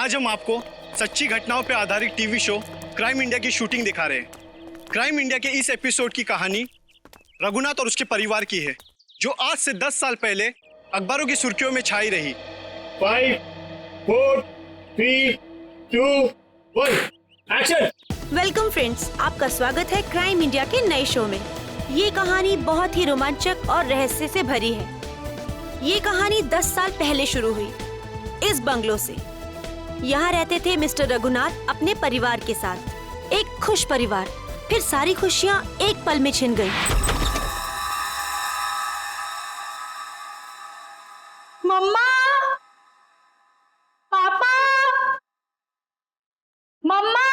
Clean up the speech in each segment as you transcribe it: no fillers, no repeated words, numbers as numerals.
आज हम आपको सच्ची घटनाओं पर आधारित टीवी शो क्राइम इंडिया की शूटिंग दिखा रहे हैं। क्राइम इंडिया के इस एपिसोड की कहानी रघुनाथ और उसके परिवार की है, जो आज से 10 साल पहले अखबारों की सुर्खियों में छाई रही। 5, 4, 3, 2, 1, एक्शन। वेलकम फ्रेंड्स, आपका स्वागत है क्राइम इंडिया के नए शो में। ये कहानी बहुत ही रोमांचक और रहस्य से भरी है। ये कहानी 10 साल पहले शुरू हुई इस बंगलो से। यहाँ रहते थे मिस्टर रघुनाथ अपने परिवार के साथ। एक खुश परिवार, फिर सारी खुशियाँ एक पल में छिन गई। मम्मा, पापा, मम्मा,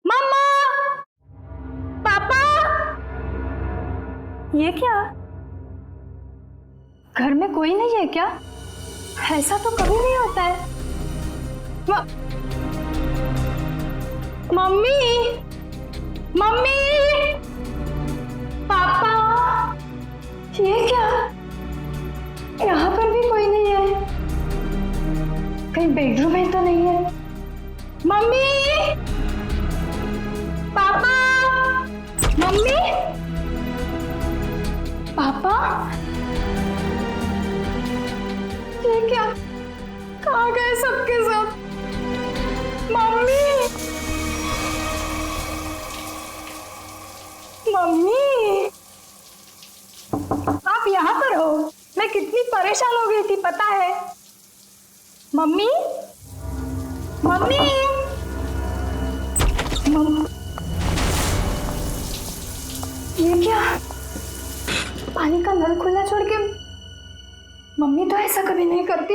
मम्मा, पापा। ये क्या? घर में कोई नहीं है क्या? ऐसा तो कभी नहीं होता है। मम्मी, मम्मी, पापा, ये क्या? यहाँ पर भी कोई नहीं है। कहीं बेडरूम में तो नहीं है। मम्मी, पापा, मम्मी, पापा, ये क्या? कहाँ गए सबके सब? मम्मी, मम्मी, आप यहाँ पर हो? मैं कितनी परेशान हो गई थी पता है? मम्मी, मम्मी, ये क्या? पानी का नल खुला छोड़ के मम्मी तो ऐसा कभी नहीं करती।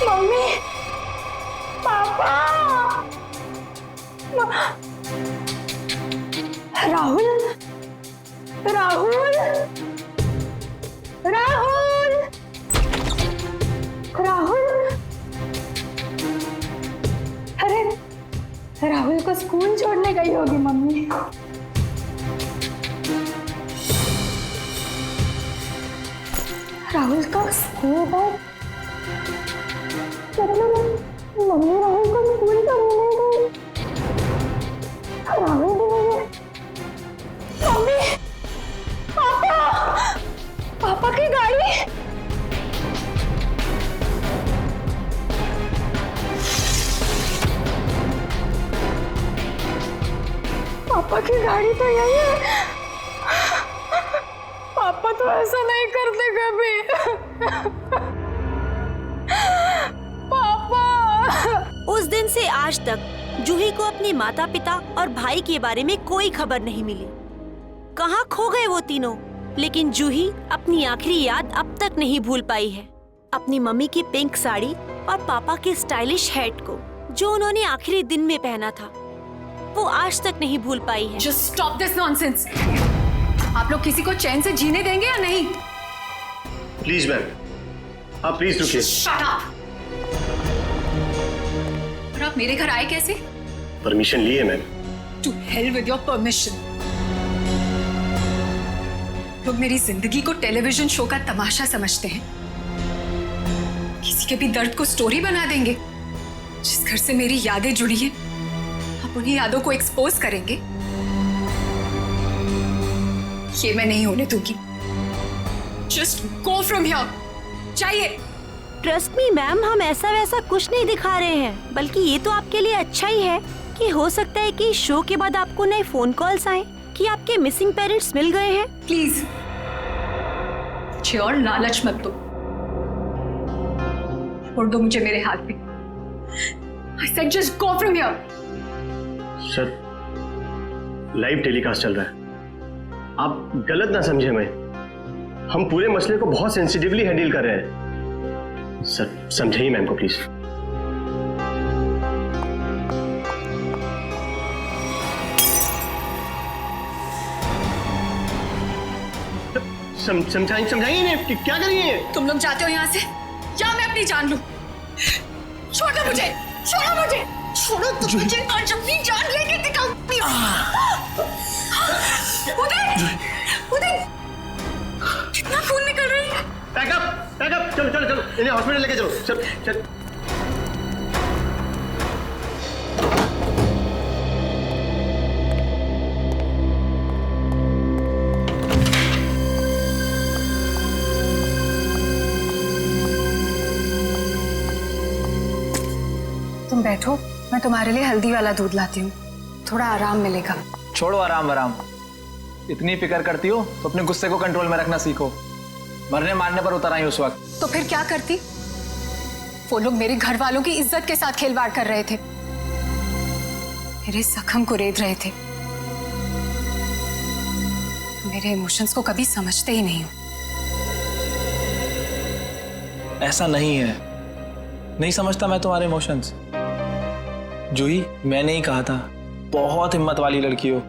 मम्मी, पापा, राहुल, राहुल, राहुल, राहुल। अरे राहुल को स्कूल छोड़ने गई होगी मम्मी। राहुल का स्कूल बैग, मतलब मम्मी राहुल को स्कूल छोड़ने गई। राहुल भी नहीं है। मम्मी, पापा, पापा की गाड़ी। पापा की गाड़ी तो यही है। पापा तो ऐसा नहीं करते कभी। पापा। उस दिन से आज तक जूही को अपने माता पिता और भाई के बारे में कोई खबर नहीं मिली। कहाँ खो गए वो तीनों? लेकिन जूही अपनी आखिरी याद अब तक नहीं भूल पाई है। अपनी मम्मी की पिंक साड़ी और पापा के स्टाइलिश हैट को, जो उन्होंने आखिरी दिन में पहना था, वो आज तक नहीं भूल पाई है। Just stop this nonsense. आप लोग किसी को चैन से जीने देंगे या नहीं? प्लीज मैम, आप प्लीज रुकिए। Shut up. और आप मेरे घर आए कैसे? परमिशन लिए ma'am. To hell with your permission. लोग मेरी जिंदगी को टेलीविजन शो का तमाशा समझते हैं। किसी के भी दर्द को स्टोरी बना देंगे। जिस घर से मेरी यादें जुड़ी हैं, आप उन्हीं यादों को एक्सपोज करेंगे। ये मैं नहीं होने दूंगी। Just go from here. चाहिए। ट्रस्ट मी मैम, हम ऐसा वैसा कुछ नहीं दिखा रहे हैं, बल्कि ये तो आपके लिए अच्छा ही है कि हो सकता है कि शो के बाद आपको नए फोन कॉल्स आए कि आपके मिसिंग पेरेंट्स मिल गए हैं। प्लीज मुझे और लालच मत दो। छोड़ दो मुझे मेरे हाथ में। I said just go from here. Sir, live telecast चल रहा है, आप गलत ना समझे हमें। हम पूरे मसले को बहुत सेंसिटिवली हैंडल कर रहे हैं। सर समझाइए मैम को प्लीज। समझाइए ना, क्या करिए? तुम लोग जाते हो यहाँ से या मैं अपनी जान लूं? छोड़ो मुझे, छोड़ो मुझे, छोड़ो तुम मुझे। आज अपनी जान लेके दिखाऊंगी। उदय, उदय, कितना खून निकल रहा है। Pack up, pack up. चलो चलो चलो, इन्हें हॉस्पिटल लेके चलो। चल चल। तुम बैठो, मैं तुम्हारे लिए हल्दी वाला दूध लाती हूँ, थोड़ा आराम मिलेगा। छोड़ो आराम आराम, इतनी फिक्र करती हो तो अपने गुस्से को कंट्रोल में रखना सीखो। मरने मारने पर उतर आई उस वक्त। तो फिर क्या करती? वो लोग मेरे घर वालों की इज्जत के साथ खिलवाड़ कर रहे थे, मेरे जख्म को रेत रहे थे। मेरे इमोशंस को कभी समझते ही नहीं हो। ऐसा नहीं है, नहीं समझता मैं तुम्हारे इमोशंस। जूही, मैंने ही कहा था, बहुत हिम्मत वाली लड़की हो।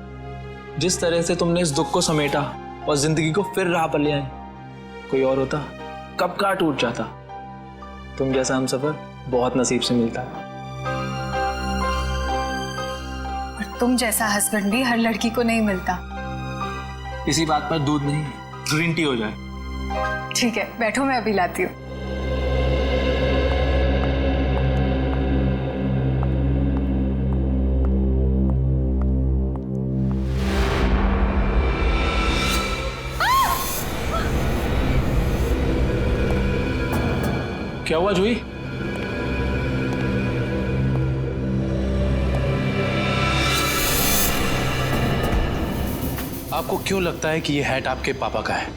जिस तरह से तुमने इस दुख को समेटा और जिंदगी को फिर राह पर ले आई, कोई और होता कब का टूट जाता। तुम जैसा हमसफर बहुत नसीब से मिलता है। और तुम जैसा हस्बैंड भी हर लड़की को नहीं मिलता। इसी बात पर दूध नहीं, ग्रीन टी हो जाए। ठीक है, बैठो, मैं अभी लाती हूँ। क्या हुआ जूही? आपको क्यों लगता है कि ये हैट आपके पापा का है?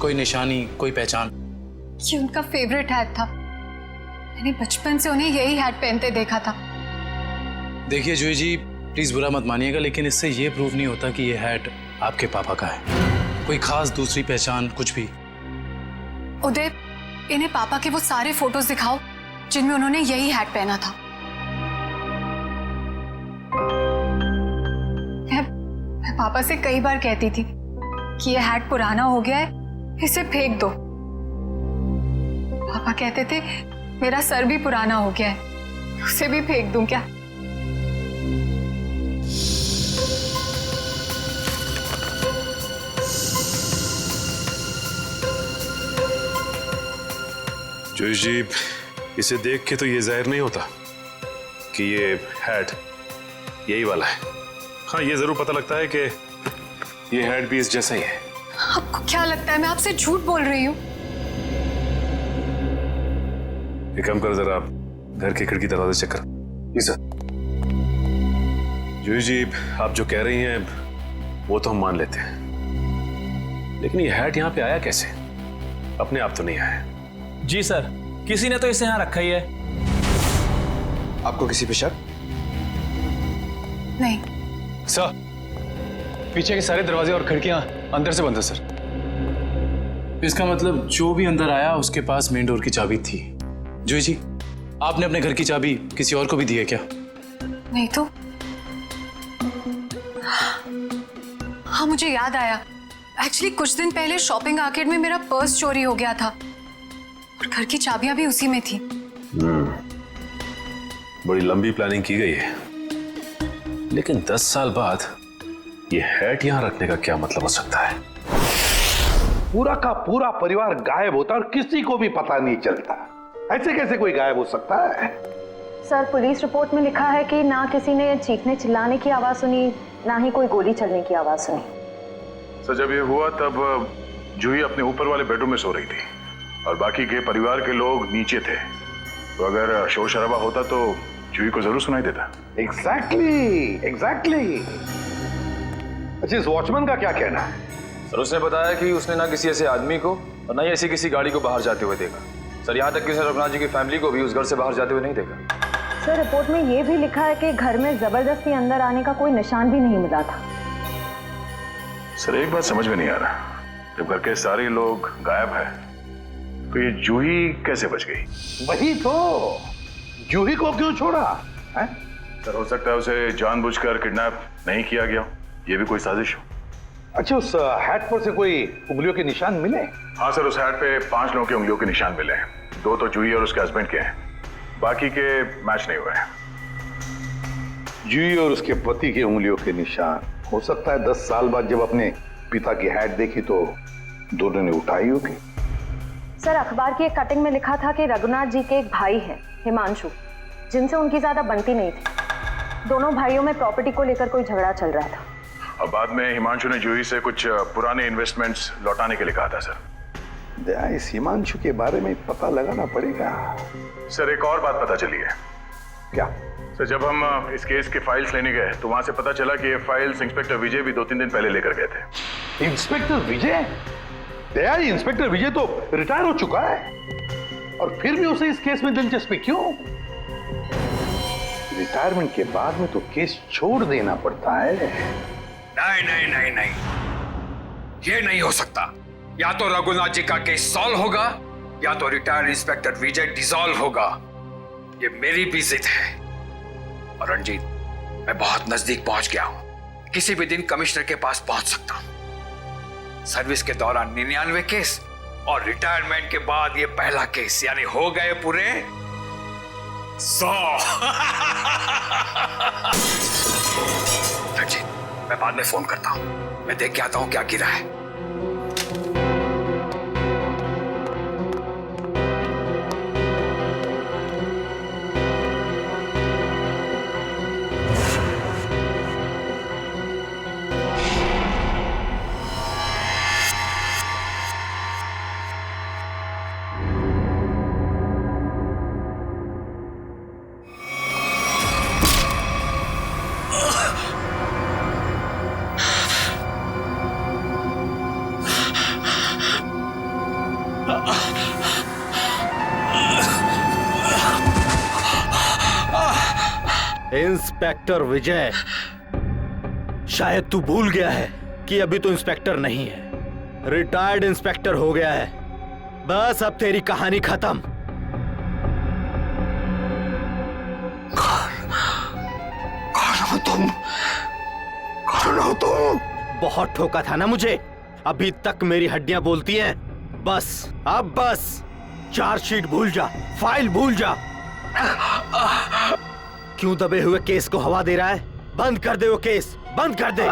कोई निशानी, कोई पहचान? ये उनका फेवरेट हैट था। मैंने बचपन से उन्हें यही हैट पहनते देखा था। देखिए जूही जी, प्लीज बुरा मत मानिएगा, लेकिन इससे ये प्रूव नहीं होता कि ये हैट आपके पापा का है। कोई खास दूसरी पहचान, कुछ भी? उदय, इन्हें पापा के वो सारे फोटोज दिखाओ जिनमें उन्होंने यही हैट पहना था। मैं पापा से कई बार कहती थी कि ये हैट पुराना हो गया है, इसे फेंक दो। पापा कहते थे मेरा सर भी पुराना हो गया है, उसे भी फेंक दूं क्या? जूही जी, इसे देख के तो ये जाहिर नहीं होता कि ये हैट यही वाला है। हाँ, ये जरूर पता लगता है कि ये हैट भी इस जैसा ही है। आपको क्या लगता है मैं आपसे झूठ बोल रही हूँ? एक काम कर, जरा आप घर की खिड़की दरवाजे चेक कर। जी सर। जूही जी, आप जो कह रही हैं वो तो हम मान लेते हैं, लेकिन ये हैट यहाँ पे आया कैसे? अपने आप तो नहीं आया। जी सर, किसी ने तो इसे यहाँ रखा ही है। आपको किसी पे शक? नहीं सर, पीछे के सारे दरवाजे और खिड़कियां अंदर से बंद है सर। इसका मतलब जो भी अंदर आया उसके पास मेन डोर की चाबी थी। जूही जी, आपने अपने घर की चाबी किसी और को भी दी है क्या? नहीं तो। हाँ, मुझे याद आया। एक्चुअली कुछ दिन पहले शॉपिंग आर्केड में मेरा पर्स चोरी हो गया था और घर की चाबियां भी उसी में थी। बड़ी लंबी प्लानिंग की गई है, लेकिन 10 साल बाद ये हैट यहाँ रखने का क्या मतलब हो सकता है? पूरा का पूरा परिवार गायब होता और किसी को भी पता नहीं चलता। ऐसे कैसे कोई गायब हो सकता है? सर, पुलिस रिपोर्ट में लिखा है कि ना किसी ने चीखने चिल्लाने की आवाज सुनी, ना ही कोई गोली चलने की आवाज सुनी। सर, जब ये हुआ तब जूही अपने ऊपर वाले बेडरूम में सो रही थी और बाकी के परिवार के लोग नीचे थे, तो अगर शोर शराबा होता तो जूही को जरूर सुनाई देता। एग्जैक्टली। अच्छा, इस वॉचमैन का क्या कहना है? सर, उसने बताया कि उसने ना किसी ऐसे आदमी को और ना ही ऐसी किसी गाड़ी को बाहर जाते हुए देखा। सर, यहाँ तक कि उसने रघुनाथ जी की फैमिली को भी उस घर से बाहर जाते हुए नहीं देखा। सर, रिपोर्ट में ये भी लिखा है कि घर में जबरदस्ती अंदर आने का कोई निशान भी नहीं मिला था। सर, एक बात समझ में नहीं आ रहा, जब घर के सारे लोग गायब है तो ये जूही कैसे बच गई? वही तो, जूही को क्यों छोड़ा है? सर, हो सकता है उसे जानबूझकर किडनैप नहीं किया गया, ये भी कोई साजिश हो। अच्छा, उस हैट पर से कोई उंगलियों के निशान मिले? हाँ सर, उस हैट पे 5 लोगों की उंगलियों के निशान मिले हैं। 2 तो जूही और उसके हस्बैंड के हैं, बाकी के मैच नहीं हुए हैं। जूही और उसके पति की उंगलियों के निशान। हो सकता है 10 साल बाद जब अपने पिता की हैट देखी तो दोनों ने उठाई होगी। सर, अखबार की एक कटिंग में लिखा था कि रघुनाथ जी के एक भाई हैं, हिमांशु, जिनसे उनकी ज्यादा बनती नहीं थी। दोनों भाइयों में प्रॉपर्टी को लेकर कोई झगड़ा चल रहा था। और बाद में हिमांशु ने जूही से कुछ पुराने इन्वेस्टमेंट्स लौटाने के लिए कहा था सर। दया, इस हिमांशु के बारे में पता लगाना पड़ेगा। सर, एक और बात पता चली है। क्या? सर, जब हम इस केस के फाइल्स लेने गए तो वहां से पता चला कि ये फाइल्स इंस्पेक्टर विजय भी 2-3 दिन पहले लेकर गए थे। इंस्पेक्टर विजय? दया, इंस्पेक्टर विजय तो रिटायर हो चुका है और फिर भी उसे इस केस में दिलचस्पी क्यों? रिटायरमेंट के बाद में तो केस छोड़ देना पड़ता है। नहीं नहीं नहीं नहीं, ये नहीं हो सकता। या तो रघुनाथ जी का केस सॉल्व होगा या तो रिटायर्ड इंस्पेक्टर विजय डिसॉल्व होगा। ये मेरी भी जिद है। और रंजीत, मैं बहुत नजदीक पहुंच गया हूं। किसी भी दिन कमिश्नर के पास पहुंच सकता हूं। सर्विस के दौरान 99 केस और रिटायरमेंट के बाद ये पहला केस, यानी हो गए पूरे 100। रंजीत, मैं बाद में फोन करता हूं। मैं देख के आता हूं क्या गिरा है। इंस्पेक्टर विजय, शायद तू भूल गया है कि अभी तो इंस्पेक्टर नहीं है, रिटायर्ड इंस्पेक्टर हो गया है। बस अब तेरी कहानी खत्म। कौन हो तुम? बहुत ठोका था ना मुझे, अभी तक मेरी हड्डियां बोलती हैं। बस अब बस चार्जशीट भूल जा, फाइल भूल जा। क्यों दबे हुए केस को हवा दे रहा है? बंद कर दे वो केस, बंद कर दे।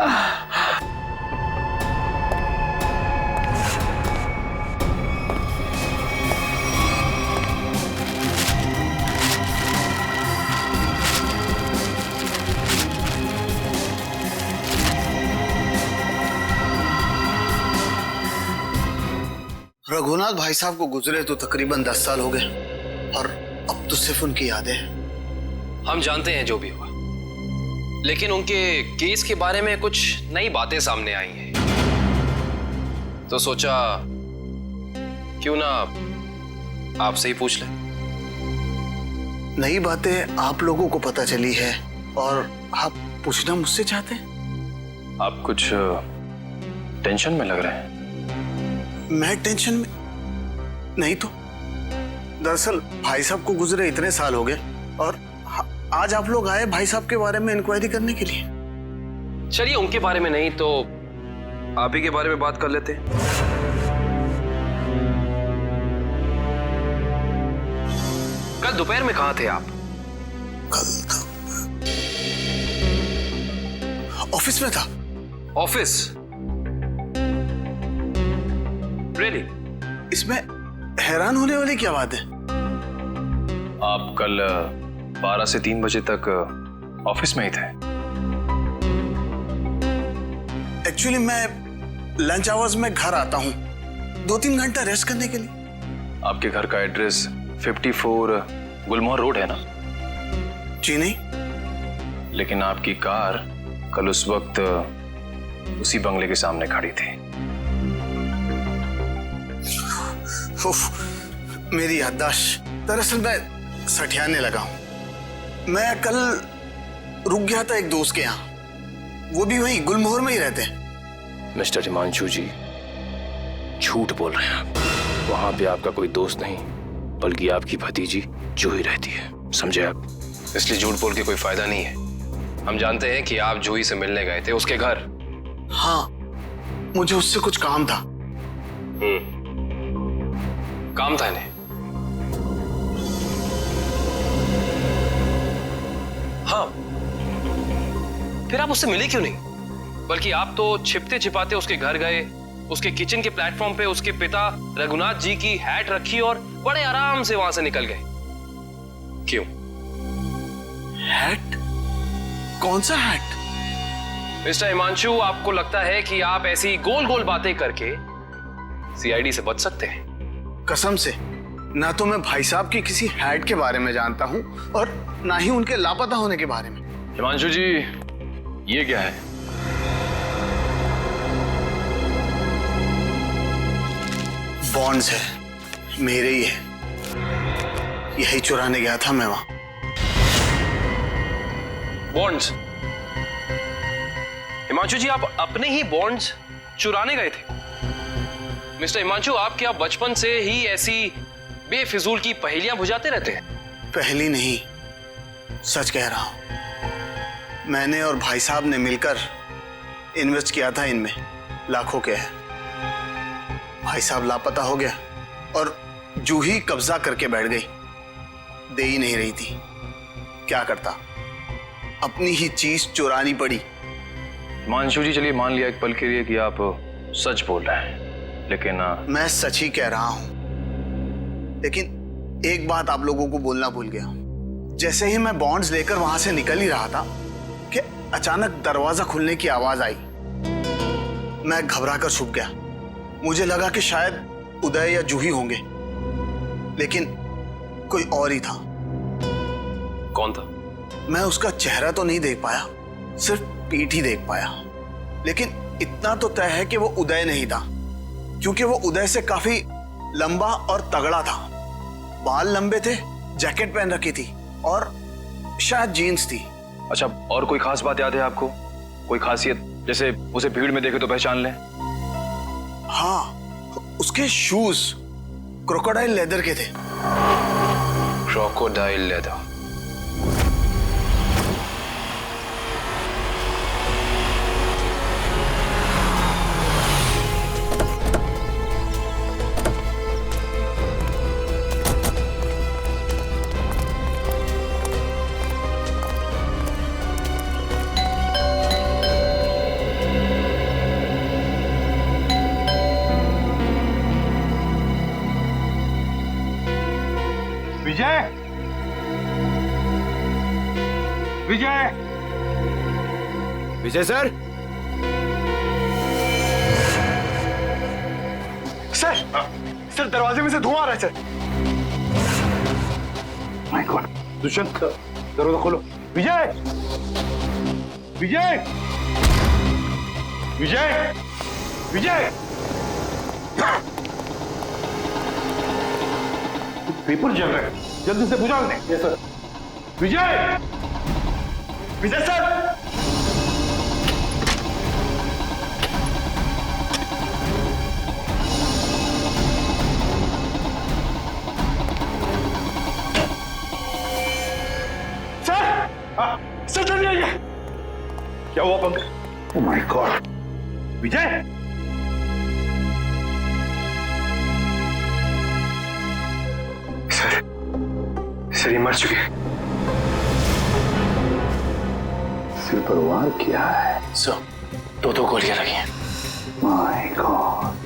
रघुनाथ भाई साहब को गुजरे तो तकरीबन 10 साल हो गए और अब तो सिर्फ उनकी यादें हैं। हम जानते हैं जो भी हुआ, लेकिन उनके केस के बारे में कुछ नई बातें सामने आई हैं, तो सोचा क्यों ना आपसे ही पूछ लें। नई बातें आप लोगों को पता चली है और आप पूछना मुझसे चाहते हैं? आप कुछ टेंशन में लग रहे हैं। मैं टेंशन में नहीं तो। दरअसल भाई साहब को गुजरे इतने साल हो गए और आज आप लोग आए भाई साहब के बारे में इंक्वायरी करने के लिए। चलिए, उनके बारे में नहीं तो आप ही के बारे में बात कर लेते हैं। कल दोपहर में कहां थे आप? कल ऑफिस में था। ऑफिस? रियली? इसमें हैरान होने वाली क्या बात है? आप कल 12 से 3 बजे तक ऑफिस में ही थे। एक्चुअली मैं लंच आवर्स में घर आता हूँ 2-3 घंटा रेस्ट करने के लिए। आपके घर का एड्रेस 54 गुलमोहर रोड है ना? जी नहीं। लेकिन आपकी कार कल उस वक्त उसी बंगले के सामने खड़ी थी। मेरी याददाश्त। दरअसल मैं सठियाने लगा हूं। मैं कल रुक गया था एक दोस्त के यहाँ, वो भी वहीं गुलमोहर में ही रहते हैं। मिस्टर हिमांशु जी, झूठ बोल रहे हैं आप। वहां पे आपका कोई दोस्त नहीं, बल्कि आपकी भतीजी जूही रहती है, समझे आप? इसलिए झूठ बोल के कोई फायदा नहीं है। हम जानते हैं कि आप जूही से मिलने गए थे उसके घर। हाँ, मुझे उससे कुछ काम था। काम था इन्हें? हाँ, फिर आप उससे मिले क्यों नहीं? बल्कि आप तो छिपते छिपाते उसके घर गए उसके किचन के प्लेटफॉर्म पे उसके पिता रघुनाथ जी की हैट रखी और बड़े आराम से वहां से निकल गए। क्यों? हैट? कौन सा हैट? मिस्टर हिमांशु, आपको लगता है कि आप ऐसी गोल गोल बातें करके सीआईडी से बच सकते हैं? कसम से ना तो मैं भाई साहब की किसी हैट के बारे में जानता हूं और ना ही उनके लापता होने के बारे में। हिमांशु जी, ये क्या है? बॉन्ड्स है, मेरे ही है। यही चुराने गया था मैं वहां। बॉन्ड्स? हिमांशु जी, आप अपने ही बॉन्ड्स चुराने गए थे? मिस्टर हिमांशु, आप क्या बचपन से ही ऐसी बेफिजूल की पहेलियां बुझाते रहते हैं? पहली नहीं, सच कह रहा हूं। मैंने और भाई साहब ने मिलकर इन्वेस्ट किया था इनमें, लाखों के है। भाई साहब लापता हो गया और जूही कब्जा करके बैठ गई, दे ही नहीं रही थी। क्या करता, अपनी ही चीज चुरानी पड़ी। हिमांशु जी, चलिए मान लिया एक पल के लिए कि आप सच बोल रहे हैं, लेकिन मैं सच ही कह रहा हूं, लेकिन एक बात आप लोगों को बोलना भूल गया। जैसे ही मैं बॉन्ड्स लेकर वहां से निकल ही रहा था कि अचानक दरवाजा खुलने की आवाज आई। मैं घबरा कर छुप गया। मुझे लगा कि शायद उदय या जूही होंगे, लेकिन कोई और ही था। कौन था? मैं उसका चेहरा तो नहीं देख पाया, सिर्फ पीठ ही देख पाया। लेकिन इतना तो तय है कि वो उदय नहीं था, क्योंकि वो उदय से काफी लंबा और तगड़ा था। बाल लंबे थे, जैकेट पहन रखी थी और शायद जीन्स थी। अच्छा, और कोई खास बात याद है आपको? कोई खासियत, जैसे उसे भीड़ में देखे तो पहचान लें? हाँ, उसके शूज क्रोकोडाइल लेदर के थे। Crocodile leather? Vijay, Vijay, Vijay sir. Sir दरवाजे में से धुआं आ रहा है सर। माय गॉड, दुष्यंत दरवाजा खोलो। विजय, विजय, विजय, विजय, पेपर जल रहे हैं, जल्दी से बुझा दें। Yes sir. Vijay, Vijay sir, sir जल्दी आइए। क्या हुआ Pankaj? Oh my god, Vijay, sir ये मर चुके हैं। सिर पर वार किया है। सर, दो गोलियां लगी हैं। My God.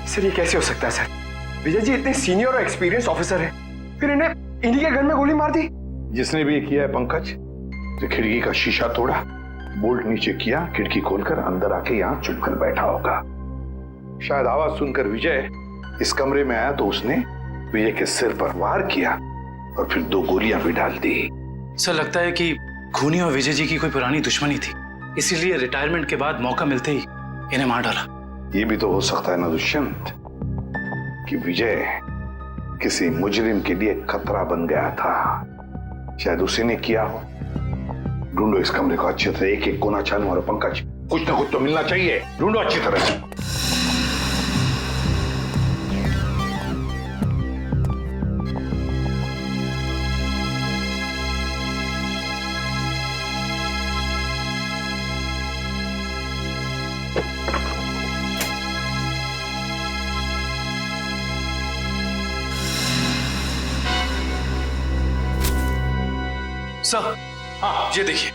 सर ये कैसे हो सकता है सर? विजय जी इतने सीनियर और एक्सपीरियंस ऑफिसर हैं, फिर इन्हें इन्हीं के घर में गोली मार दी। जिसने भी किया है पंकज, जो खिड़की का शीशा तोड़ा, बोल्ट नीचे किया, खिड़की खोलकर अंदर आके यहाँ चुप कर बैठा होगा। शायद आवाज सुनकर विजय इस कमरे में आया तो उसने विजय के सिर पर वार किया और फिर 2 गोलियां भी डाल दी। सर लगता है कि खूनी और विजय जी की कोई पुरानी दुश्मनी थी, इसीलिए रिटायरमेंट के बाद मौका मिलते ही इन्हें मार डाला। ये भी तो हो सकता है ना दुष्यंत कि विजय किसी मुजरिम के लिए खतरा बन गया था, शायद उसी ने किया हो। ढूंढो इस कमरे को अच्छी तरह, एक एक कोना छानो और पंकज, कुछ ना कुछ तो मिलना चाहिए, ढूंढो अच्छी तरह से। सर, हाँ ये देखिए,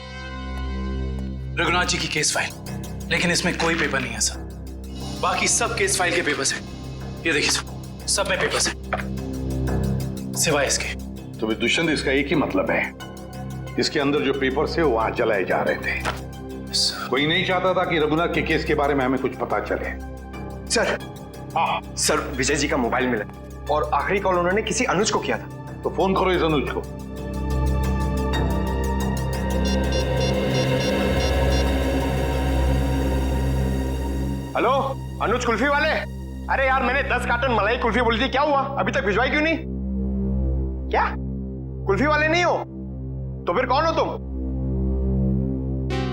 रघुनाथ जी की केस फाइल, लेकिन इसमें कोई पेपर नहीं है सर। बाकी सब केस फाइल के पेपर्स हैं। ये देखिए सर, सब में पेपर्स हैं सिवाय इसके। तो दुष्यंत, इसका एक ही मतलब है, इसके अंदर जो पेपर्स है वो वहां जलाए जा रहे थे। कोई नहीं चाहता था कि रघुनाथ के केस के बारे में हमें कुछ पता चले। सर, हाँ सर, विजय जी का मोबाइल मिला और आखिरी कॉल उन्होंने किसी अनुज को किया था। तो फोन करो इस अनुज को। हेलो, अनुज कुल्फी वाले? अरे यार, मैंने 10 कार्टन मलाई कुल्फी बोली थी, क्या हुआ? अभी तक भिजवाई क्यों नहीं? क्या कुल्फी वाले नहीं हो? तो फिर कौन हो तुम?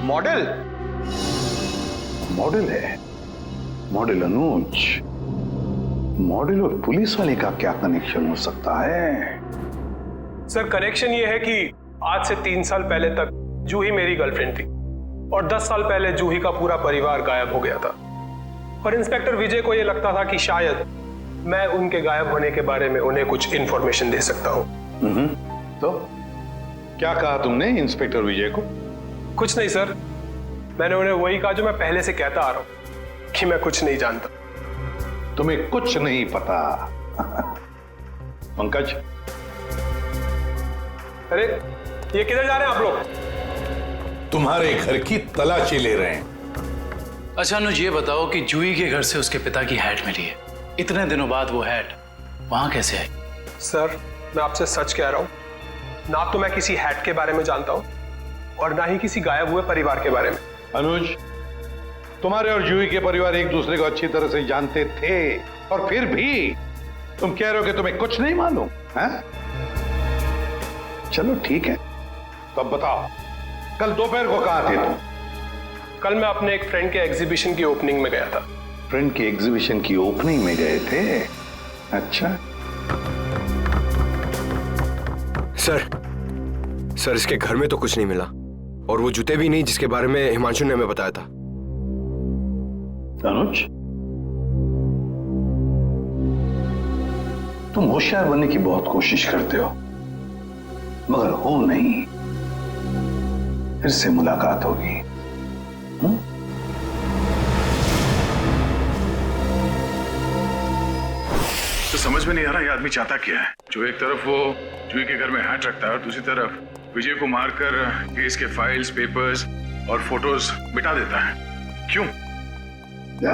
मॉडल? मॉडल है? मॉडल अनुज? मॉडल और पुलिस वाले का क्या कनेक्शन हो सकता है? सर, कनेक्शन ये है कि आज से 3 साल पहले तक जूही मेरी गर्लफ्रेंड थी और 10 साल पहले जूही का पूरा परिवार गायब हो गया था। और इंस्पेक्टर विजय को यह लगता था कि शायद मैं उनके गायब होने के बारे में उन्हें कुछ इंफॉर्मेशन दे सकता हूं। तो क्या कहा तुमने इंस्पेक्टर विजय को? कुछ नहीं सर, मैंने उन्हें वही कहा जो मैं पहले से कहता आ रहा हूं कि मैं कुछ नहीं जानता। तुम्हें कुछ नहीं पता? पंकज, अरे ये किधर जा रहे हैं आप लोग? तुम्हारे घर की तलाशी ले रहे हैं। अच्छा अनुज, ये बताओ कि जूही के घर से उसके पिता की हैट मिली है, इतने दिनों बाद वो हैट वहां कैसे आई? सर, मैं आपसे सच कह रहा हूं, ना तो मैं किसी हैट के बारे में जानता हूं और ना ही किसी गायब हुए परिवार के बारे में। अनुज, तुम्हारे और जूही के परिवार एक दूसरे को अच्छी तरह से जानते थे और फिर भी तुम कह रहे हो कि तुम्हें कुछ नहीं मालूम है? चलो ठीक है, तो अब बताओ, कल दोपहर को कहां थे तुम? कल मैं अपने एक फ्रेंड के एग्जीबिशन की ओपनिंग में गया था। फ्रेंड की एग्जीबिशन की ओपनिंग में गए थे? अच्छा। सर, इसके घर में तो कुछ नहीं मिला और वो जूते भी नहीं जिसके बारे में हिमांशु ने हमें बताया था। अनुज, तुम होशियार बनने की बहुत कोशिश करते हो, मगर हो नहीं। फिर से मुलाकात होगी। तो समझ में नहीं आ रहा ये आदमी चाहता क्या है। जो एक तरफ वो जूही के घर में हैट रखता है और दूसरी तरफ विजय को मारकर केस के फाइल्स, पेपर्स और फोटोज मिटा देता है। क्यों?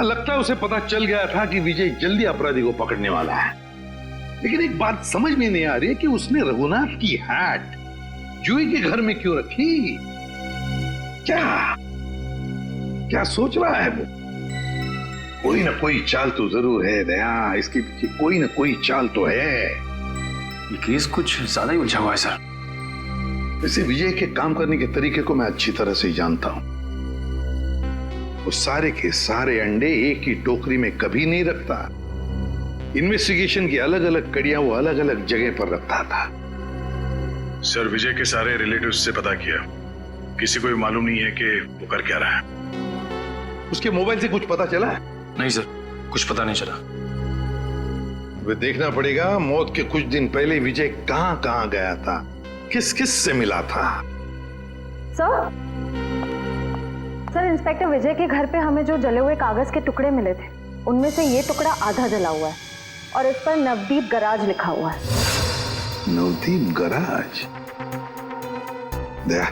लगता है उसे पता चल गया था कि विजय जल्दी अपराधी को पकड़ने वाला है। लेकिन एक बात समझ में नहीं आ रही है कि उसने रघुनाथ की हैट जूही के घर में क्यों रखी? क्या सोच रहा है वो? कोई ना कोई चाल तो जरूर है दया, इसके पीछे कोई ना कोई चाल तो है। ये केस कुछ ज्यादा ही उलझा हुआ है सर। वैसे विजय के काम करने के तरीके को मैं अच्छी तरह से जानता हूं। वो सारे के सारे अंडे एक ही टोकरी में कभी नहीं रखता। इन्वेस्टिगेशन की अलग अलग कड़ियां वो अलग अलग जगह पर रखता था। सर, विजय के सारे रिलेटिव्स से पता किया, किसी को भी मालूम नहीं है कि वो कर क्या रहा है। उसके मोबाइल से कुछ पता चला? नहीं सर, कुछ पता नहीं चला। वे देखना पड़ेगा मौत के कुछ दिन पहले विजय कहां कहां गया था, किस किस से मिला था। सर, इंस्पेक्टर विजय के घर पे हमें जो जले हुए कागज के टुकड़े मिले थे, उनमें से ये टुकड़ा आधा जला हुआ है और इस पर नवदीप गराज लिखा हुआ है। नवदीप गराज? दया,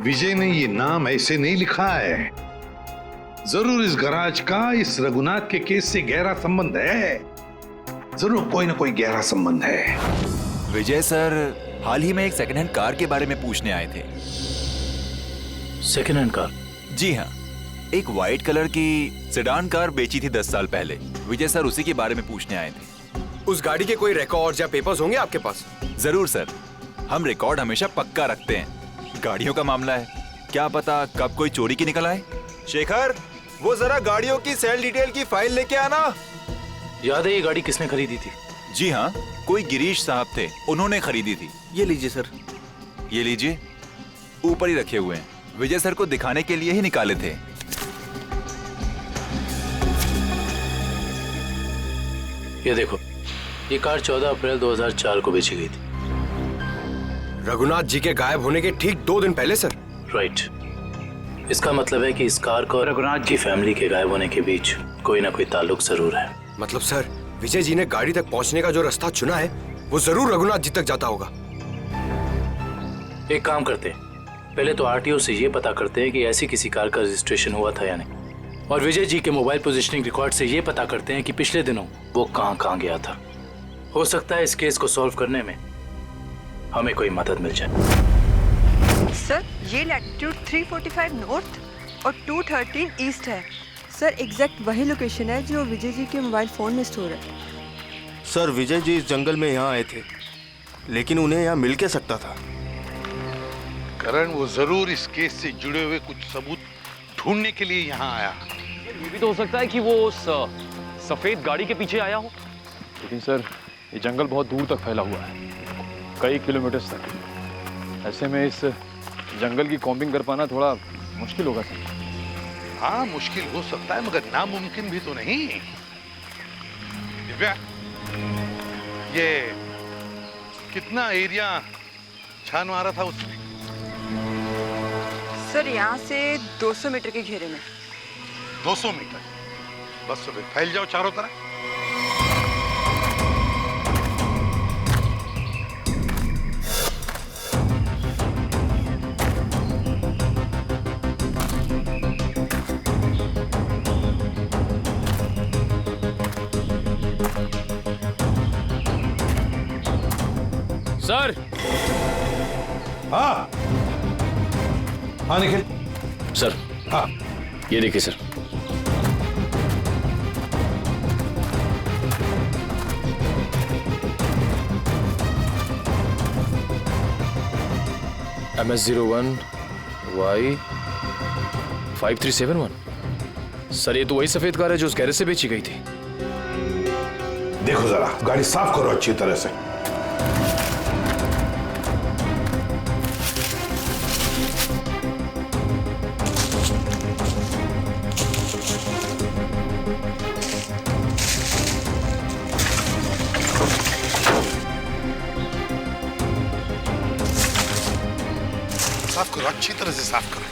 विजय ने ये नाम ऐसे नहीं लिखा है। जरूर इस गराज का इस रघुनाथ के केस से गहरा संबंध है। जरूर कोई ना कोई गहरा संबंध है। विजय सर हाल ही में एक सेकंड हैंड कार के बारे में पूछने आए थे। Second hand car? जी हाँ, एक व्हाइट कलर की सेडान कार बेची थी 10 साल पहले। विजय सर उसी के बारे में पूछने आए थे। उस गाड़ी के कोई रिकॉर्ड या पेपर्स होंगे आपके पास? जरूर सर, हम रिकॉर्ड हमेशा पक्का रखते हैं। गाड़ियों का मामला है, क्या पता कब कोई चोरी की निकल आए। शेखर, वो जरा गाड़ियों की सेल डिटेल की फाइल लेके आना। याद है ये गाड़ी किसने खरीदी थी? जी हाँ, कोई गिरीश साहब थे, उन्होंने खरीदी थी। ये लीजिए सर। ये लीजिए, ऊपर ही रखे हुए हैं, विजय सर को दिखाने के लिए ही निकाले थे। ये देखो, ये कार 14 अप्रैल 2004 को बेची गई थी। रघुनाथ जी के गायब होने के ठीक 2 दिन पहले सर। राइट। इसका मतलब है कि इस कार को रघुनाथ जी फैमिली के गायब होने के बीच कोई ना कोई ताल्लुक जरूर है। मतलब सर, विजय जी ने गाड़ी तक पहुंचने का जो रास्ता चुना है वो जरूर रघुनाथ जी तक जाता होगा। एक काम करते हैं, पहले तो आरटीओ से ये पता करते हैं कि ऐसी किसी कार का रजिस्ट्रेशन हुआ था या नहीं, और विजय जी के मोबाइल पोजीशनिंग रिकॉर्ड से ये पता करते हैं कि पिछले दिनों वो कहाँ गया था। हो सकता है इस केस को सॉल्व करने में हमें कोई मदद मिल जाए। सर, ये लैटिट्यूड 345 नॉर्थ और 213 ईस्ट है। सर, एग्जैक्ट वही लोकेशन है जो विजय जी के मोबाइल फोन में स्टोर है। सर, विजय जी इस जंगल में यहाँ आए थे, लेकिन उन्हें यहाँ मिल के सकता था। करण वो जरूर इस केस से जुड़े हुए कुछ सबूत ढूंढने के लिए यहाँ आया। ये भी तो हो सकता है कि वो उस सफेद गाड़ी के पीछे आया हो। लेकिन सर, ये जंगल बहुत दूर तक फैला हुआ है, कई किलोमीटर तक। ऐसे में इस जंगल की कॉम्बिंग कर पाना थोड़ा मुश्किल होगा सर। हाँ, मुश्किल हो सकता है, मगर नामुमकिन भी तो नहीं। दिव्या, ये कितना एरिया छान मारा था उसने? सर, यहाँ से 200 मीटर के घेरे में। 200 मीटर? बस तो फैल जाओ चारों तरफ। सर। हाँ हाँ निखिल। सर। हाँ, ये देखिए सर। MS01 Y 5371। सर, ये तो वही सफेद कार है जो उस गैरेज से बेची गई थी। देखो जरा, गाड़ी साफ करो अच्छी तरह से। साफ करो, अच्छी तरह से साफ करो।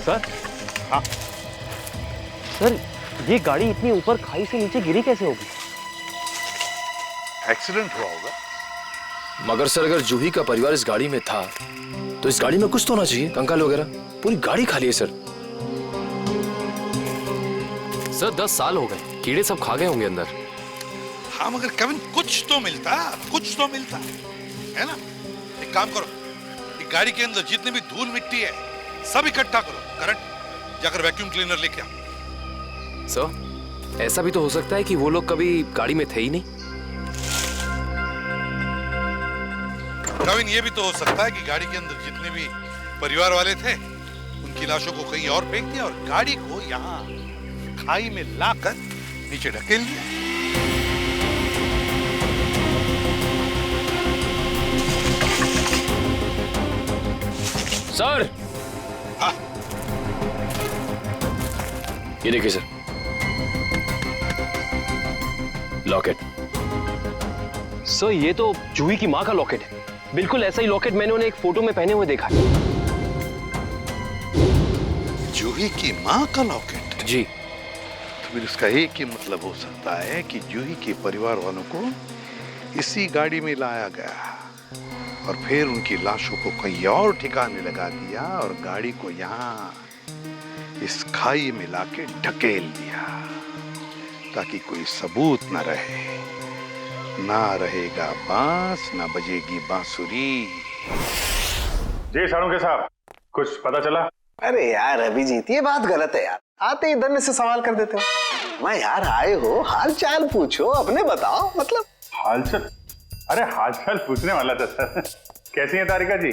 सर। हाँ सर, ये गाड़ी इतनी ऊपर खाई से नीचे गिरी कैसे होगी? एक्सीडेंट हुआ होगा। मगर सर, अगर जूही का परिवार इस गाड़ी में था तो इस गाड़ी में कुछ तो होना चाहिए, कंकाल वगैरह। पूरी गाड़ी खाली है सर। सर, 10 साल हो गए, कीड़े सब खा गए होंगे अंदर। हाँ, मगर केविन कुछ तो मिलता, कुछ तो मिलता है ना। एक काम करो, एक गाड़ी के अंदर जितनी भी धूल मिट्टी है सब इकट्ठा करो। करण, जाकर वैक्यूम क्लीनर लेके आ। सर, ऐसा भी तो हो सकता है कि वो लोग कभी गाड़ी में थे ही नहीं। केविन, ये भी तो हो सकता है कि गाड़ी के अंदर जितने भी परिवार वाले थे उनकी लाशों को कहीं और फेंक दिया और गाड़ी को यहाँ खाई में लाकर नीचे ढकेल दिया। सर। हाँ। ये देखिए सर, लॉकेट। सर, ये तो जूही की माँ का लॉकेट है। बिल्कुल ऐसा ही लॉकेट मैंने उन्हें एक फोटो में पहने हुए देखा है। जूही की माँ का लॉकेट? जी। तो फिर इसका एक ही मतलब हो सकता है कि जूही के परिवार वालों को इसी गाड़ी में लाया गया और फिर उनकी लाशों को कहीं और ठिकाने लगा दिया और गाड़ी को यहाँ इस खाई में लाके ढकेल दिया ताकि कोई सबूत न रहे। ना रहेगा बांस, ना बजेगी बांसुरी। जी साळुंखे साहब, कुछ पता चला? अरे यार अभिजीत, ये बात गलत है यार। आते ही धन्य से सवाल कर देते हो। मैं यार आए हो, हाल चाल पूछो, अपने बताओ। मतलब हालचाल? अरे हालचाल पूछने वाला था सर। कैसी है तारिका जी?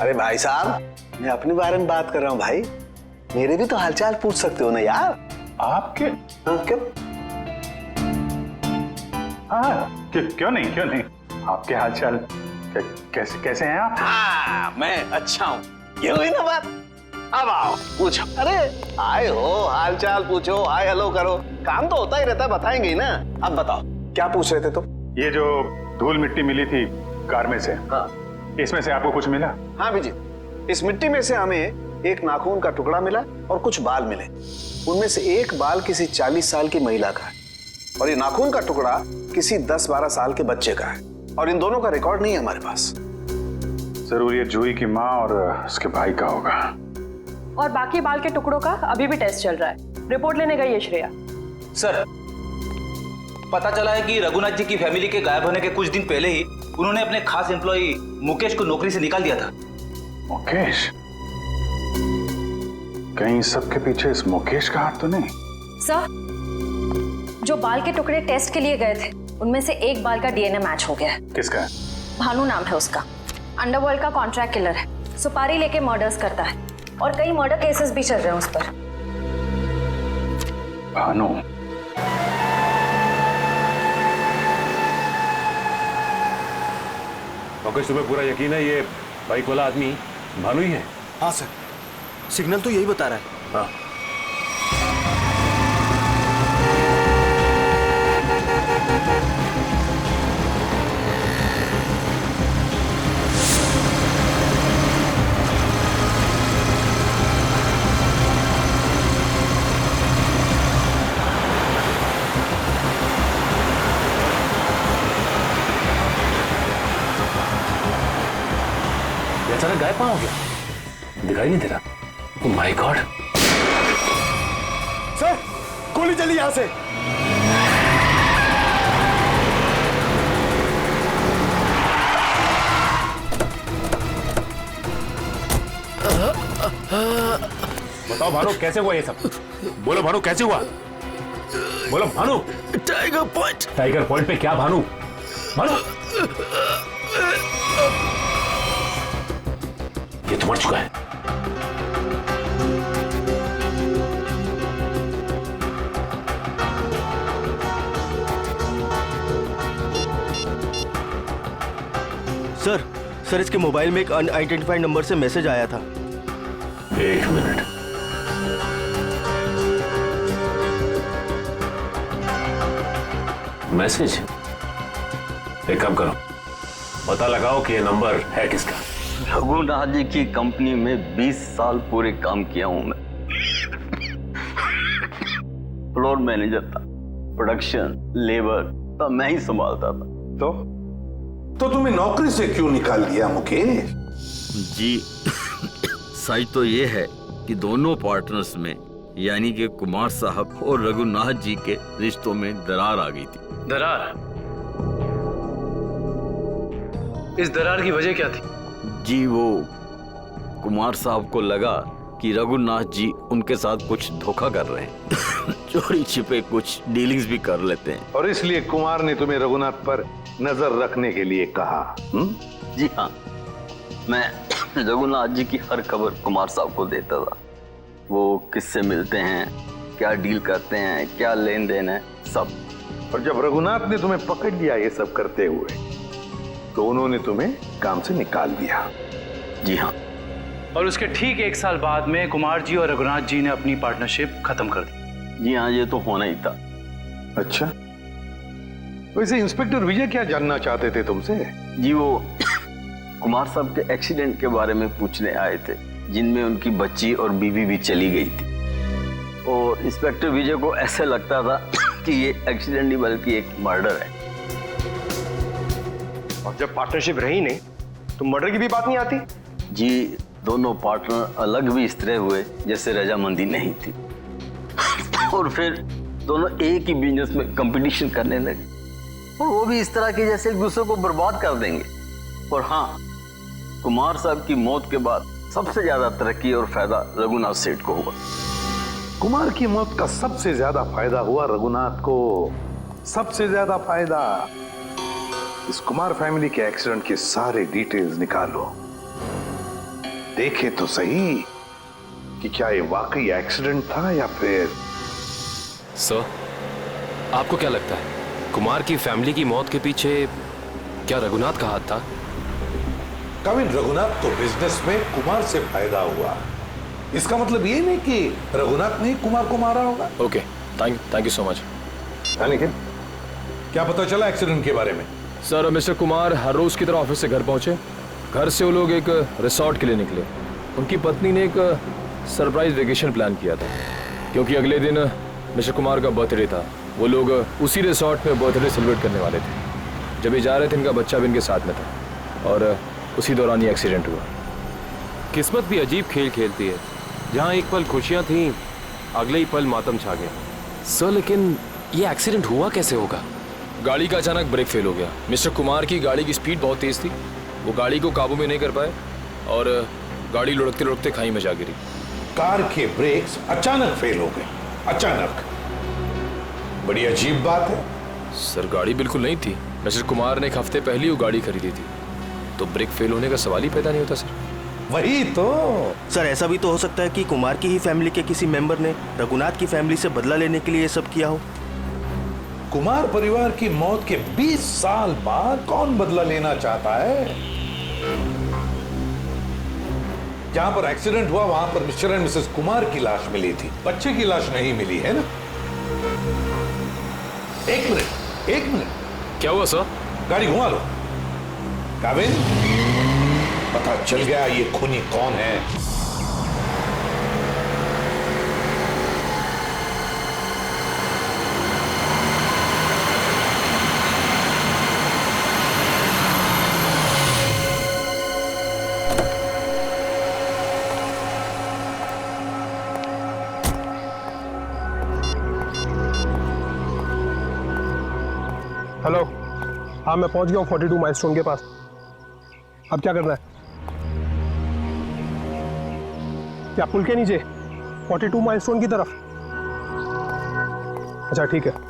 अरे भाई साहब, मैं अपने बारे में बात कर रहा हूँ भाई। मेरे भी तो हालचाल पूछ सकते हो ना यार। आपके? हाँ, क्यों? हाँ, क्यों नहीं, क्यों नहीं। आपके हालचाल कैसे हैं आप? हाँ, मैं अच्छा हूँ। ये हुई ना बात। अब आओ पूछो। अरे आए हो, हाल चाल पूछो, हाय हेलो करो, काम तो होता ही रहता है, बताएंगे ही ना। अब बताओ क्या पूछ रहे थे तुम? ये जो धूल मिट्टी मिली थी कार में से, हाँ, इसमें से आपको कुछ मिला? हाँ विजित, इस मिट्टी में से हमें एक नाखून का टुकड़ा मिला और कुछ बाल मिले। उनमें से एक बाल किसी 40 साल की महिला का है और ये नाखून का टुकड़ा किसी 10-12 साल के बच्चे का है, और इन दोनों का रिकॉर्ड नहीं है हमारे पास। जरूर ये जूही की माँ और उसके भाई का होगा। और बाकी बाल के टुकड़ों का अभी भी टेस्ट चल रहा है, रिपोर्ट लेने गई है श्रेया। सर, पता चला है कि रघुनाथ जी की फैमिली के गायब होने के कुछ दिन पहले ही उन्होंने अपने खास एम्प्लॉई मुकेश को नौकरी से निकाल दिया था। मुकेश? कहीं सबके पीछे इस मुकेश का हाथ तो नहीं? सर, जो बाल के टुकड़े टेस्ट के लिए गए थे उनमें से एक बाल का डीएनए मैच हो गया है। किसका? भानु नाम है उसका, अंडरवर्ल्ड का कॉन्ट्रैक्ट किलर है, सुपारी लेके मर्डर्स करता है और कई मर्डर केसेस भी चल रहे हैं उस पर। भानु? मुकेश, तुम्हें पूरा यकीन है ये बाइक वाला आदमी भानु ही है? हाँ सर, सिग्नल तो यही बता रहा है। हाँ। अचानक गायब कहाँ हो गया? दिखाई नहीं दे रहा। ओह माय गॉड! सर, गोली चली यहां से। बताओ भानु, कैसे हुआ ये सब? बोलो भानु, कैसे हुआ? बोलो Bhanu. Tiger point. Tiger point पे क्या भानु? भानु, ये तो मर चुका है। सर इसके मोबाइल में एक अनआइडेंटिफाइड नंबर से मैसेज आया था। एक मिनट। मैसेज? एक काम करो, पता लगाओ कि ये नंबर है किसका। रघुनाथ जी की कंपनी में 20 साल पूरे काम किया हूं मैं। फ्लोर मैनेजर था, प्रोडक्शन, लेबर सब मैं ही संभालता था। तो तुम्हें नौकरी से क्यों निकाल दिया मुकेश? जी सच तो ये है कि दोनों पार्टनर्स में यानी कि कुमार साहब और रघुनाथ जी के रिश्तों में दरार आ गई थी। दरार? इस दरार की वजह क्या थी? जी वो कुमार साहब को लगा कि रघुनाथ जी उनके साथ कुछ धोखा कर रहे हैं चोरी छिपे कुछ डीलिंग्स भी कर लेते हैं, और इसलिए कुमार ने तुम्हें रघुनाथ पर नजर रखने के लिए कहा। जी हाँ, मैं रघुनाथ जी की हर खबर कुमार साहब को देता था। वो किससे मिलते हैं, क्या डील करते हैं, क्या लेन देन है, सब। और जब रघुनाथ ने तुम्हें पकड़ लिया ये सब करते हुए, तो उन्होंने तुम्हें काम से निकाल दिया। जी हाँ। और उसके ठीक 1 साल बाद में कुमार जी और रघुनाथ जी ने अपनी पार्टनरशिप खत्म कर दी। जी हाँ, ये तो होना ही था। अच्छा, वैसे इंस्पेक्टर विजय क्या जानना चाहते थे तुमसे? जी वो कुमार साहब के एक्सीडेंट के बारे में पूछने आए थे, जिनमें उनकी बच्ची और बीवी भी चली गई थी। और इंस्पेक्टर विजय को ऐसे लगता था कि ये एक्सीडेंट नहीं बल्कि एक मर्डर है। और जब पार्टनरशिप रही नहीं तो मर्डर की भी बात नहीं आती? जी दोनों पार्टनर अलग भी इस तरह हुए जैसे रजामंदी नहीं थी और फिर दोनों एक ही बिजनेस में कंपटीशन करने लगे, और वो भी इस तरह की जैसे एक दूसरे को बर्बाद कर देंगे। और हाँ, कुमार साहब की मौत के बाद सबसे ज्यादा तरक्की और फायदा रघुनाथ सेठ को हुआ। कुमार की मौत का सबसे ज्यादा फायदा हुआ रघुनाथ को। सबसे ज्यादा फायदा। इस कुमार फैमिली के एक्सीडेंट के सारे डिटेल्स निकालो, देखे तो सही कि क्या ये वाकई एक्सीडेंट था या फिर। सर, आपको क्या लगता है कुमार की फैमिली की मौत के पीछे क्या रघुनाथ का हाथ था? कविन, रघुनाथ को बिजनेस में कुमार से फायदा हुआ, इसका मतलब ये नहीं कि रघुनाथ ने कुमार को मारा होगा। Okay, thank you so much. लेकिन क्या पता चला एक्सीडेंट के बारे में? सर, मिस्टर कुमार हर रोज की तरह ऑफिस से घर पहुंचे। घर से वो लोग एक रिसोर्ट के लिए निकले। उनकी पत्नी ने एक सरप्राइज वेकेशन प्लान किया था, क्योंकि अगले दिन मिस्टर कुमार का बर्थडे था। वो लोग उसी रिसोर्ट में बर्थडे सेलिब्रेट करने वाले थे। जब ये जा रहे थे, इनका बच्चा भी इनके साथ में था और उसी दौरान ये एक्सीडेंट हुआ। किस्मत भी अजीब खेल खेलती है। जहाँ एक पल खुशियाँ थीं, अगले ही पल मातम छा गया। सर, लेकिन ये एक्सीडेंट हुआ कैसे होगा? गाड़ी का अचानक ब्रेक फेल हो गया। मिस्टर कुमार की गाड़ी की स्पीड बहुत तेज थी। वो गाड़ी को काबू में नहीं कर पाए और गाड़ी लुढ़कते लुढ़कते खाई में जा गिरी। कार के ब्रेक्स अचानक फेल हो गए। अचानक, बड़ी अजीब बात है। सर, गाड़ी बिल्कुल नहीं थी। मिस्टर कुमार ने एक हफ्ते पहले ही वो गाड़ी खरीदी थी, तो ब्रेक फेल होने का सवाल ही पैदा नहीं होता सर। वही तो सर, ऐसा भी तो हो सकता है कि कुमार की ही फैमिली के किसी मेंबर ने रघुनाथ की फैमिली से बदला लेने के लिए ये सब किया हो। कुमार परिवार की मौत के 20 साल बाद कौन बदला लेना चाहता है? जहां पर एक्सीडेंट हुआ वहां पर मिस्टर एंड मिसेस कुमार की लाश मिली थी, बच्चे की लाश नहीं मिली है ना? एक मिनट। क्या हुआ सर? गाड़ी घुमा लो। काबिन, पता चल गया ये खूनी कौन है। हेलो, हाँ मैं पहुंच गया हूँ 42 माइलस्टोन के पास। अब क्या करना है? क्या पुल के नीचे 42 माइलस्टोन की तरफ? अच्छा ठीक है।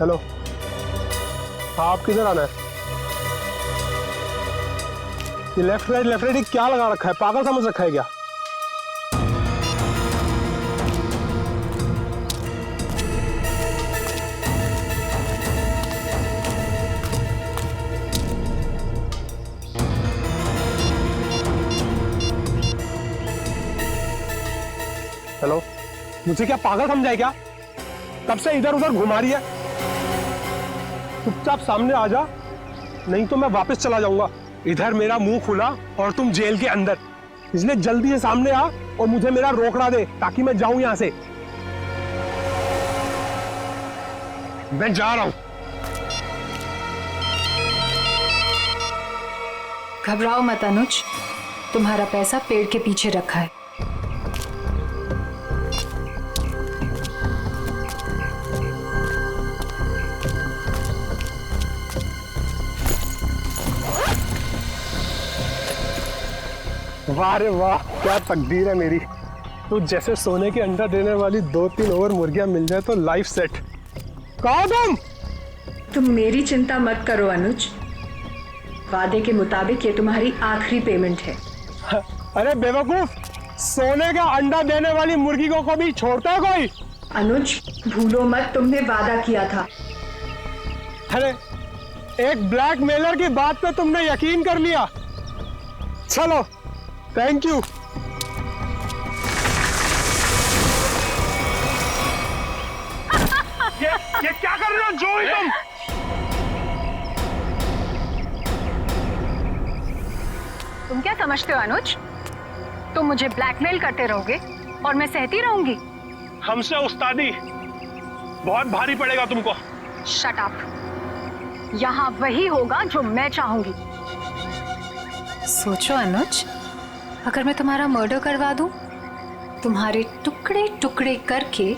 हेलो, हाँ आप किधर आना है? ये लेफ्ट राइट क्या लगा रखा है? पागल समझ रखा है क्या? हेलो, मुझे क्या पागल समझा है क्या? कब से इधर उधर घुमा रही है? चुपचाप सामने आ जा, नहीं तो मैं वापस चला जाऊंगा। इधर मेरा मुंह खुला और तुम जेल के अंदर, इसलिए जल्दी से सामने आ और मुझे मेरा रोकड़ा दे ताकि मैं जाऊं यहां से। मैं जा रहा हूं। घबराओ मत अनुज, तुम्हारा पैसा पेड़ के पीछे रखा है। वाह रे वाह, क्या तकदीर है मेरी। तो जैसे सोने के अंडा देने वाली 2-3 और मुर्गियां मिल जाए तो लाइफ सेट। कहो तुम मेरी चिंता मत करो अनुज, वादे के मुताबिक ये तुम्हारी आखिरी पेमेंट है। अरे बेवकूफ, सोने का अंडा देने वाली मुर्गी को कभी छोड़ता है कोई? अनुज भूलो मत, तुमने वादा किया था। अरे एक ब्लैकमेलर की बात पे तुमने यकीन कर लिया। चलो, थैंक यू। ये क्या कर रहे हो जोई तुम? तुम क्या समझते हो अनुज? तुम मुझे ब्लैकमेल करते रहोगे और मैं सहती रहूंगी? हमसे उस्तादी बहुत भारी पड़ेगा तुमको। Shut up. यहाँ वही होगा जो मैं चाहूंगी। सोचो अनुज, अगर मैं तुम्हारा मर्डर करवा दूं, तुम्हारे टुकड़े टुकड़े करके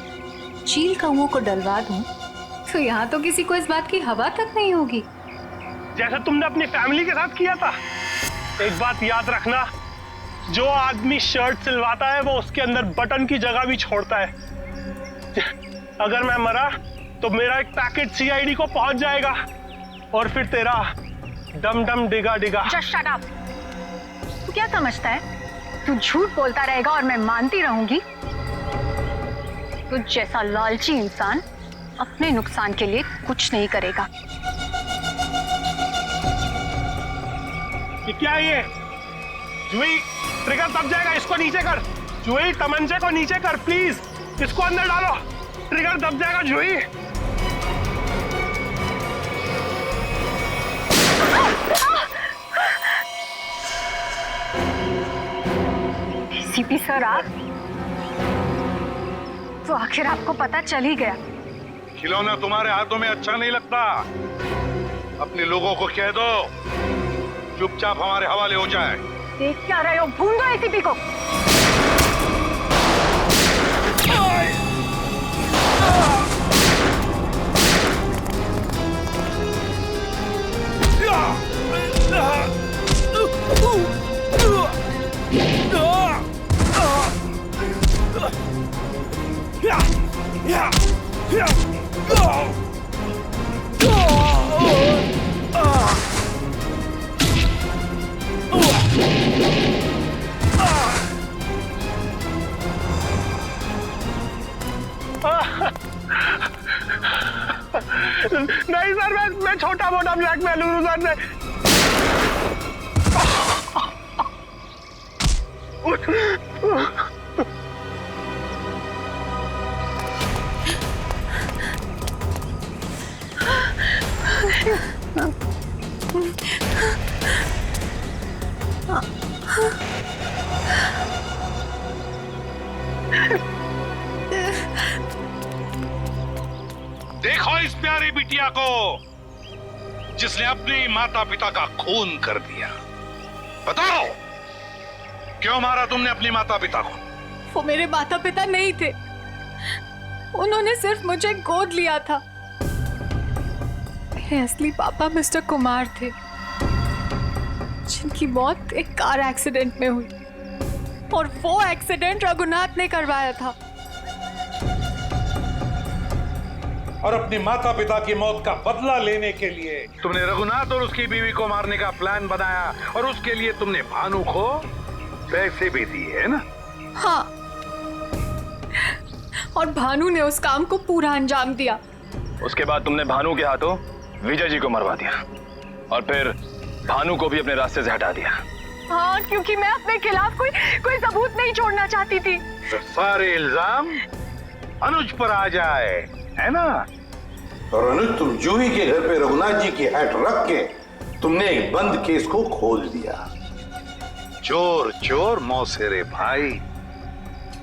चील कौओं को डलवा दूं, तो यहाँ तो किसी को इस बात की हवा तक नहीं होगी। जैसे तुमने अपनी फैमिली के साथ किया था। एक बात याद रखना, जो आदमी शर्ट सिलवाता है वो उसके अंदर बटन की जगह भी छोड़ता है। अगर मैं मरा तो मेरा एक पैकेट सीआईडी को पहुंच जाएगा और फिर तेरा डम डम डिगा डिगा। Just shut up. तू क्या समझता है? तू झूठ बोलता रहेगा और मैं मानती रहूंगी? तू जैसा लालची इंसान अपने नुकसान के लिए कुछ नहीं करेगा। ये क्या है ये? जूही, ट्रिगर दब जाएगा, इसको नीचे कर। जूही, तमंचे को नीचे कर प्लीज, इसको अंदर डालो, ट्रिगर दब जाएगा जूही। सीपी सर, आप तो आखिर आपको पता चल ही गया। खिलौना तुम्हारे हाथों में अच्छा नहीं लगता। अपने लोगों को कह दो चुपचाप हमारे हवाले हो जाए। देख क्या रहे हो? भून दो एसीपी को। नहीं सर, मैं छोटा मोटा ब्लैकमेल हूँ सर। देखो इस प्यारी बिटिया को जिसने अपने माता पिता का खून कर दिया। बताओ क्यों मारा तुमने अपनी माता पिता को? वो मेरे माता पिता नहीं थे, उन्होंने सिर्फ मुझे गोद लिया था। मेरे असली पापा मिस्टर कुमार थे, जिनकी मौत एक कार एक्सीडेंट में हुई, और वो एक्सीडेंट रघुनाथ ने करवाया था। और अपनी माता पिता की मौत का बदला लेने के लिए तुमने रघुनाथ और उसकी बीवी को मारने का प्लान बनाया, और उसके लिए तुमने भानु को पैसे भी दिए, है ना? हाँ, और भानु ने उस काम को पूरा अंजाम दिया। उसके बाद तुमने भानु के हाथों विजय जी को मरवा दिया, और फिर भानु को भी अपने रास्ते से हटा दिया। हाँ, क्योंकि मैं अपने खिलाफ कोई सबूत नहीं छोड़ना चाहती थी। तो सारे इल्जाम अनुज पर आ जाए, है ना? और अनुज, तुम जूही के घर पे रघुनाथ जी की हैट रख के तुमने एक बंद केस को खोल दिया। चोर चोर मौसेरे भाई,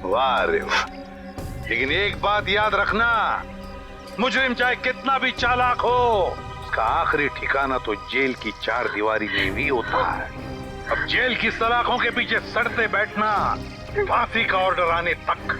वाह रे वाह। लेकिन एक बात याद रखना, मुजरिम चाहे कितना भी चालाक हो, उसका आखिरी ठिकाना तो जेल की चार दीवारी में भी होता है। अब जेल की सलाखों के पीछे सड़ते बैठना फांसी का ऑर्डर आने तक